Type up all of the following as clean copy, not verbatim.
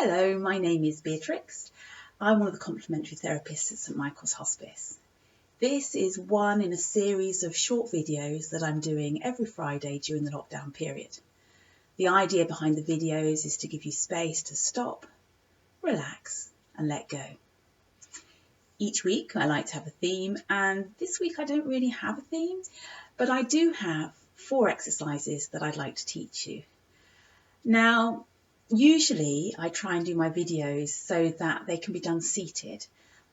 Hello, my name is Beatrix. I'm one of the complementary therapists at St Michael's Hospice. This is one in a series of short videos that I'm doing every Friday during the lockdown period. The idea behind the videos is to give you space to stop, relax and let go. Each week I like to have a theme, and this week I don't really have a theme, but I do have 4 exercises that I'd like to teach you. Now, usually I try and do my videos so that they can be done seated.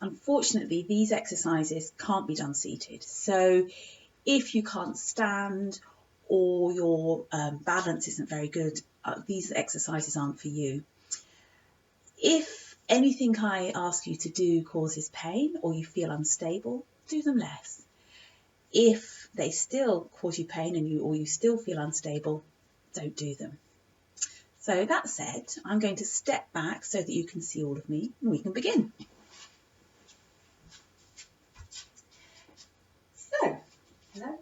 Unfortunately, these exercises can't be done seated. So if you can't stand or your balance isn't very good, these exercises aren't for you. If anything I ask you to do causes pain or you feel unstable, do them less. If they still cause you pain and you still feel unstable, don't do them. So that said, I'm going to step back so that you can see all of me and we can begin. So, hello.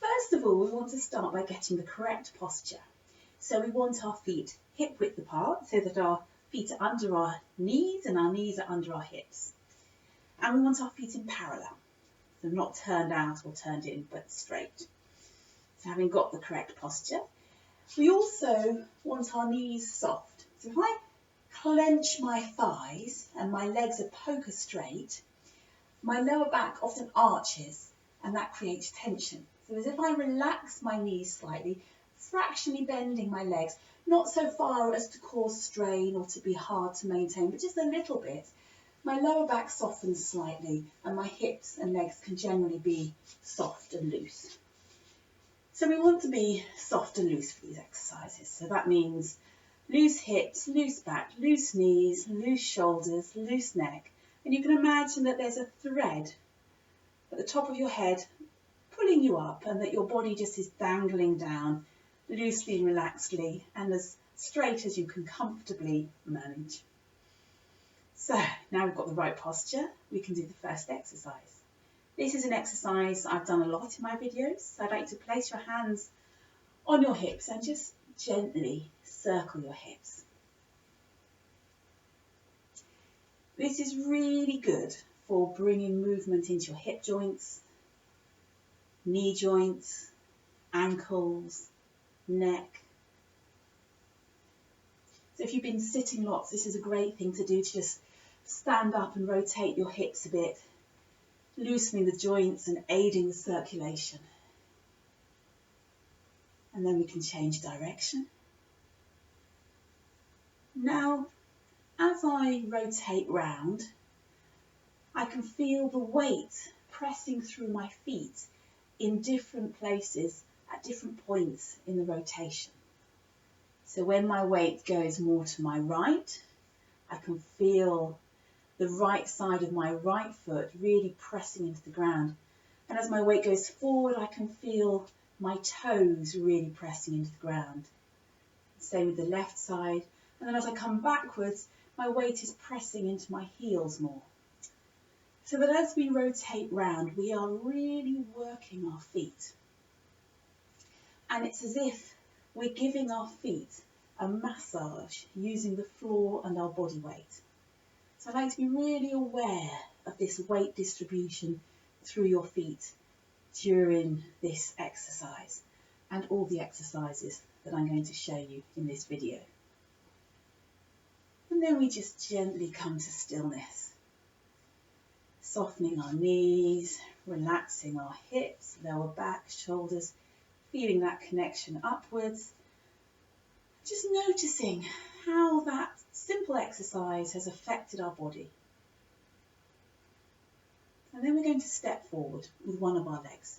First of all, we want to start by getting the correct posture. So we want our feet hip width apart so that our feet are under our knees and our knees are under our hips. And we want our feet in parallel, so not turned out or turned in, but straight. So having got the correct posture, we also want our knees soft. So if I clench my thighs and my legs are poker straight, my lower back often arches and that creates tension. So as if I relax my knees slightly, fractionally bending my legs, not so far as to cause strain or to be hard to maintain, but just a little bit, my lower back softens slightly and my hips and legs can generally be soft and loose. So we want to be soft and loose for these exercises. So that means loose hips, loose back, loose knees, loose shoulders, loose neck. And you can imagine that there's a thread at the top of your head pulling you up and that your body just is dangling down loosely and relaxedly and as straight as you can comfortably manage. So now we've got the right posture, we can do the first exercise. This is an exercise I've done a lot in my videos. I'd like to place your hands on your hips and just gently circle your hips. This is really good for bringing movement into your hip joints, knee joints, ankles, neck. So if you've been sitting lots, this is a great thing to do, to just stand up and rotate your hips a bit, loosening the joints and aiding the circulation. And then we can change direction. Now, as I rotate round, I can feel the weight pressing through my feet in different places at different points in the rotation. So when my weight goes more to my right, I can feel the right side of my right foot really pressing into the ground. And as my weight goes forward, I can feel my toes really pressing into the ground. Same with the left side. And then as I come backwards, my weight is pressing into my heels more. So that as we rotate round, we are really working our feet. And it's as if we're giving our feet a massage using the floor and our body weight. So I'd like to be really aware of this weight distribution through your feet during this exercise and all the exercises that I'm going to show you in this video. And then we just gently come to stillness, softening our knees, relaxing our hips, lower back, shoulders, feeling that connection upwards, just noticing how that simple exercise has affected our body. And then we're going to step forward with one of our legs.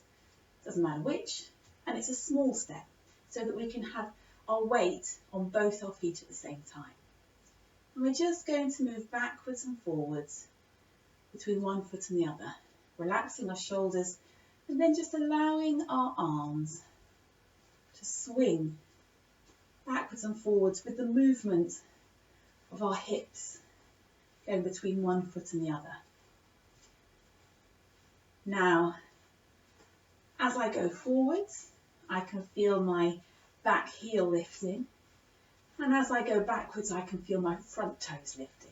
Doesn't matter which, and it's a small step so that we can have our weight on both our feet at the same time. And we're just going to move backwards and forwards between one foot and the other, relaxing our shoulders and then just allowing our arms to swing backwards and forwards with the movement of our hips going between one foot and the other. Now, as I go forwards, I can feel my back heel lifting And as I go backwards, I can feel my front toes lifting.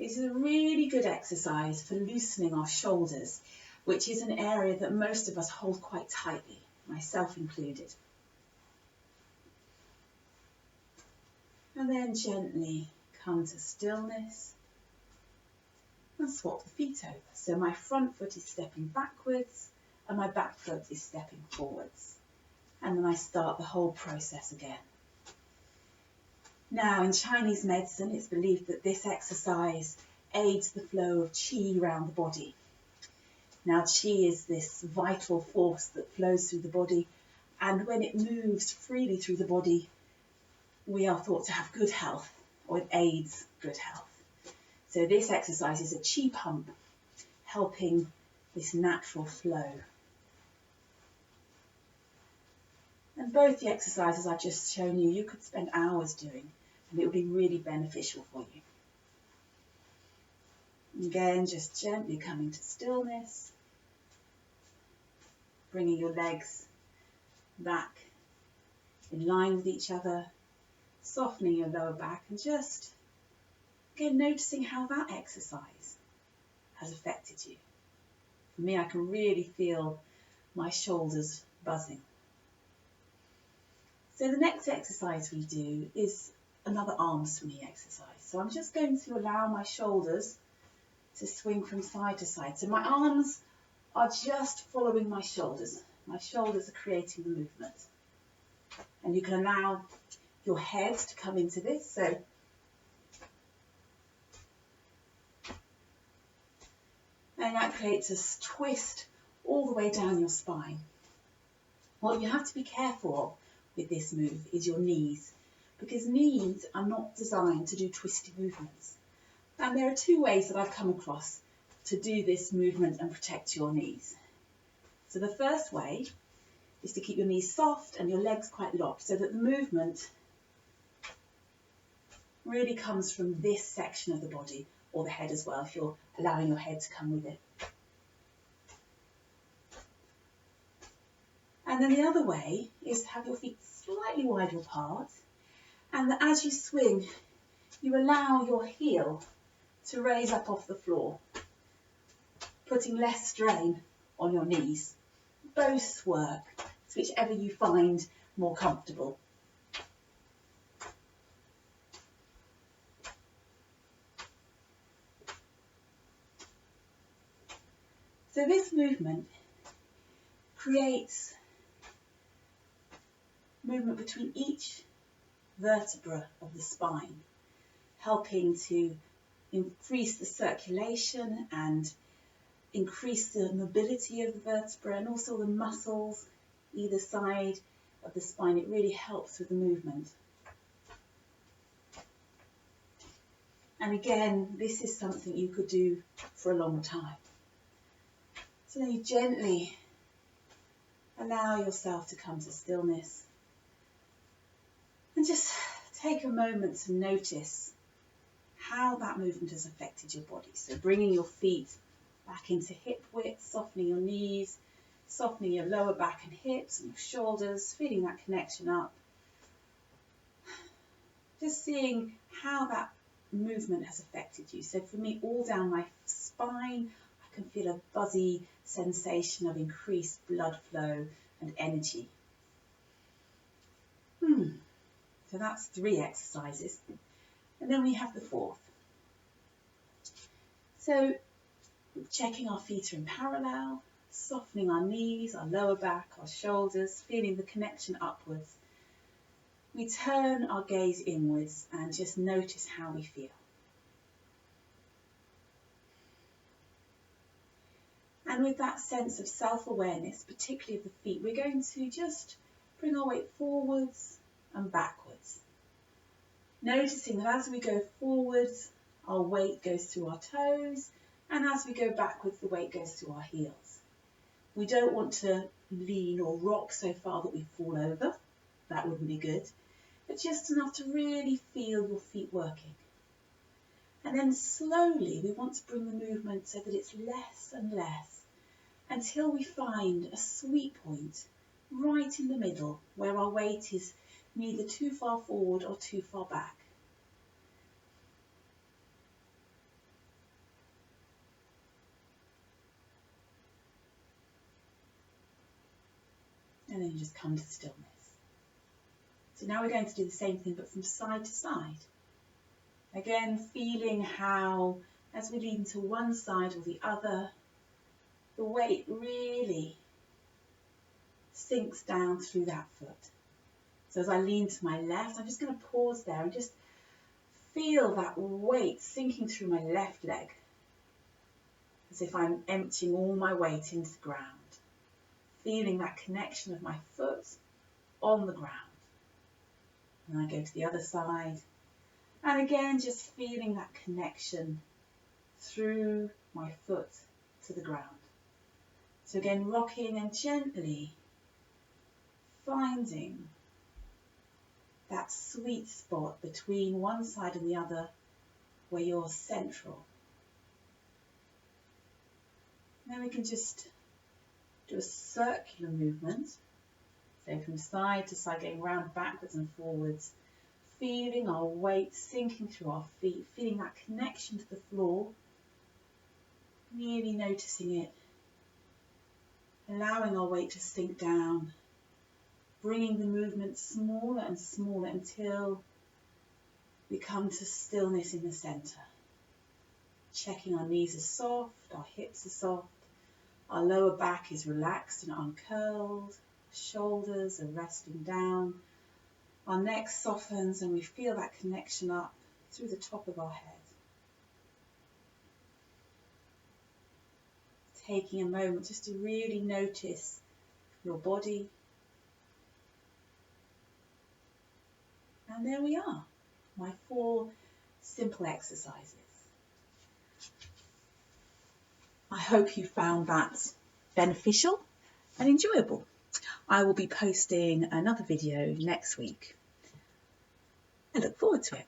This is a really good exercise for loosening our shoulders, which is an area that most of us hold quite tightly, myself included. And then gently come to stillness and swap the feet over. So my front foot is stepping backwards and my back foot is stepping forwards. And then I start the whole process again. Now, in Chinese medicine, it's believed that this exercise aids the flow of qi around the body. Now, qi is this vital force that flows through the body, and when it moves freely through the body, we are thought to have good health, or it aids good health. So this exercise is a qi pump, helping this natural flow. And both the exercises I've just shown you, you could spend hours doing, and it would be really beneficial for you. Again, just gently coming to stillness, bringing your legs back in line with each other, softening your lower back, and just, again, noticing how that exercise has affected you. For me, I can really feel my shoulders buzzing. So the next exercise we do is another arm swinging exercise. So I'm just going to allow my shoulders to swing from side to side. So my arms are just following my shoulders. My shoulders are creating the movement. And you can allow your head to come into this. So and that creates a twist all the way down your spine. What you have to be careful of with this move is your knees, because knees are not designed to do twisty movements. And there are two ways that I've come across to do this movement and protect your knees. So the first way is to keep your knees soft and your legs quite locked, so that the movement really comes from this section of the body, or the head as well, if you're allowing your head to come with it. And then the other way is to have your feet slightly wider apart, and that as you swing, you allow your heel to raise up off the floor, putting less strain on your knees. Both work, it's whichever you find more comfortable. So this movement creates movement between each vertebra of the spine, helping to increase the circulation and increase the mobility of the vertebra, and also the muscles either side of the spine. It really helps with the movement. And again, this is something you could do for a long time. So then you gently allow yourself to come to stillness. And just take a moment to notice how that movement has affected your body. So bringing your feet back into hip width, softening your knees, softening your lower back and hips and your shoulders, feeling that connection up. Just seeing how that movement has affected you. So for me, all down my spine, I can feel a buzzy sensation of increased blood flow and energy. So that's 3 exercises. And then we have the 4th. So checking our feet are in parallel, softening our knees, our lower back, our shoulders, feeling the connection upwards. We turn our gaze inwards and just notice how we feel. And with that sense of self-awareness, particularly of the feet, we're going to just bring our weight forwards and backwards. Noticing that as we go forwards, our weight goes through our toes, and as we go backwards, the weight goes through our heels. We don't want to lean or rock so far that we fall over. That wouldn't be good. But just enough to really feel your feet working. And then slowly we want to bring the movement so that it's less and less, until we find a sweet point right in the middle where our weight is neither too far forward or too far back. And then you just come to stillness. So now we're going to do the same thing but from side to side. Again, feeling how as we lean to one side or the other, the weight really sinks down through that foot. So as I lean to my left, I'm just going to pause there and just feel that weight sinking through my left leg, as if I'm emptying all my weight into the ground, feeling that connection of my foot on the ground. And I go to the other side, and again just feeling that connection through my foot to the ground. So again, rocking and gently finding that sweet spot between one side and the other where you're central. And then we can just do a circular movement, so from side to side, going round backwards and forwards, feeling our weight sinking through our feet, feeling that connection to the floor, really noticing it, allowing our weight to sink down, bringing the movement smaller and smaller until we come to stillness in the centre. Checking our knees are soft, our hips are soft, our lower back is relaxed and uncurled, shoulders are resting down, our neck softens and we feel that connection up through the top of our head. Taking a moment just to really notice your body. And there we are, my 4 simple exercises. I hope you found that beneficial and enjoyable. I will be posting another video next week. I look forward to it.